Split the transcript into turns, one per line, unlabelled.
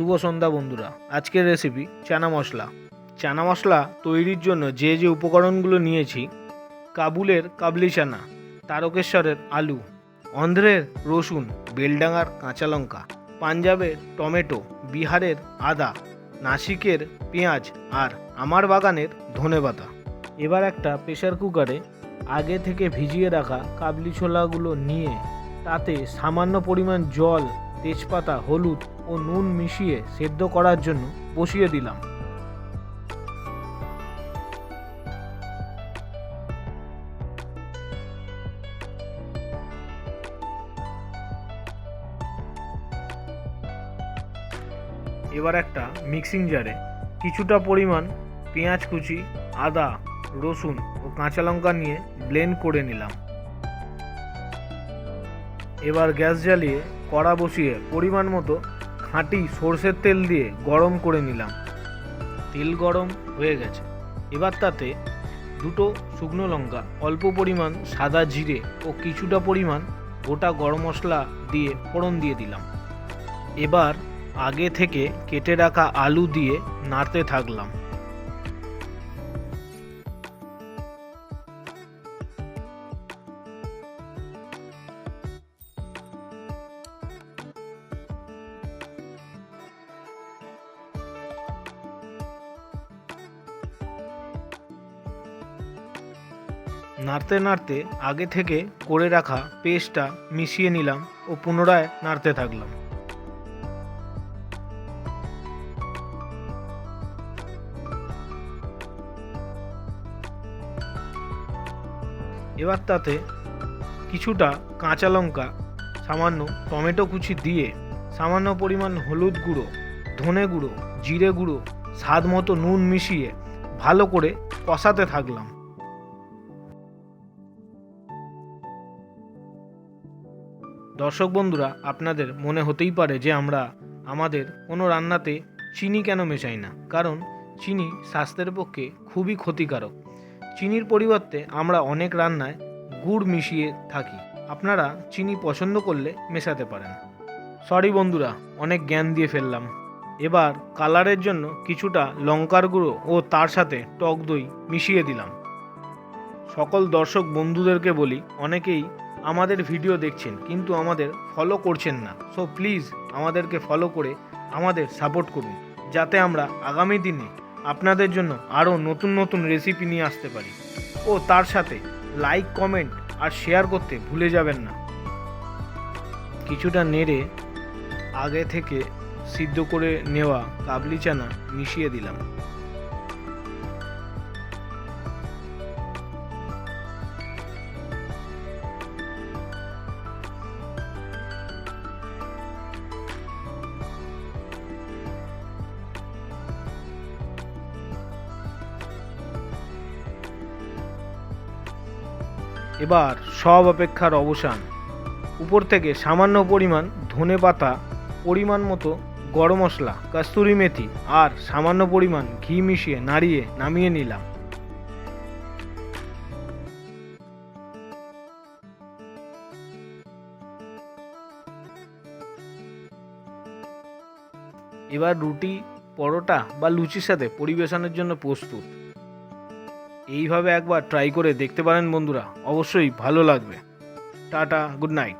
শুভ সন্ধ্যা বন্ধুরা। আজকের রেসিপি চানা মশলা। চানা মশলা তৈরির জন্য যে যে উপকরণগুলো নিয়েছি: কাবুলের কাবলি চানা, তারকেশ্বরের আলু, অন্ধ্রের রসুন, বেলডাঙার কাঁচা লঙ্কা, পাঞ্জাবের টমেটো, বিহারের আদা, নাসিকের পেঁয়াজ আর আমার বাগানের ধনেপাতা। এবার একটা প্রেসার কুকারে আগে থেকে ভিজিয়ে রাখা কাবলি ছোলাগুলো নিয়ে তাতে সামান্য পরিমাণ জল, তেজপাতা, হলুদ ও নুন মিশিয়ে সেদ্ধ করার জন্য বসিয়ে দিলাম। এবার একটা মিক্সিং জারে কিছুটা পরিমাণ পেঁয়াজ কুচি, আদা, রসুন ও কাঁচা লঙ্কা নিয়ে ব্লেন্ড করে নিলাম। এবার গ্যাস জ্বালিয়ে কড়া বসিয়ে পরিমাণ মতো খাঁটি সরষের তেল দিয়ে গরম করে নিলাম। তেল গরম হয়ে গেছে। এবার তাতে দুটো শুকনো লঙ্কা, অল্প পরিমাণ সাদা জিরে ও কিছুটা পরিমাণ গোটা গরম মশলা দিয়ে ফোড়ন দিয়ে দিলাম। এবার আগে থেকে কেটে রাখা আলু দিয়ে নাড়তে থাকলাম। নাড়তে নাড়তে আগে থেকে করে রাখা পেস্টটা মিশিয়ে নিলাম ও পুনরায় নাড়তে থাকলাম। এবার তাতে কিছুটা কাঁচা লঙ্কা, সামান্য টমেটো কুচি দিয়ে সামান্য পরিমাণ হলুদ গুঁড়ো, ধনে গুঁড়ো, জিরে গুঁড়ো, স্বাদ মতো নুন মিশিয়ে ভালো করে কষাতে থাকলাম। দর্শক বন্ধুরা, আপনাদের মনে হতেই পারে যে আমরা আমাদের কোনো রান্নাতে চিনি কেন মেশাই না, কারণ চিনি স্বাস্থ্যের পক্ষে খুবই ক্ষতিকারক। চিনির পরিবর্তে আমরা অনেক রান্নায় গুড় মিশিয়ে থাকি। আপনারা চিনি পছন্দ করলে মেশাতে পারেন। সরি বন্ধুরা, অনেক জ্ঞান দিয়ে ফেললাম। এবার কালারের জন্য কিছুটা লঙ্কার গুঁড়ো ও তার সাথে টক দই মিশিয়ে দিলাম। সকল দর্শক বন্ধুদেরকে বলি, অনেকেই আমাদের ভিডিও দেখছেন কিন্তু আমাদের ফলো করছেন না। সো প্লিজ আমাদেরকে ফলো করে আমাদের সাপোর্ট করুন, যাতে আমরা আগামী দিনে আপনাদের জন্য আরও নতুন নতুন রেসিপি নিয়ে আসতে পারি। ও তার সাথে লাইক, কমেন্ট আর শেয়ার করতে ভুলে যাবেন না। কিছুটা নেড়ে আগে থেকে সিদ্ধ করে নেওয়া কাবলি চানা মিশিয়ে দিলাম। এবার সব অপেক্ষার অবসান। উপর থেকে সামান্য পরিমাণ ধনেপাতা, পরিমাণ মতো গরম মশলা, কস্তুরি মেথি আর সামান্য পরিমাণ ঘি মিশিয়ে নাড়িয়ে নামিয়ে নিলাম। এবার রুটি, পরোটা বা লুচির সাথে পরিবেশনের জন্য প্রস্তুত। এইভাবে একবার ট্রাই করে দেখতে পারেন বন্ধুরা, অবশ্যই ভালো লাগবে। Tata, good night.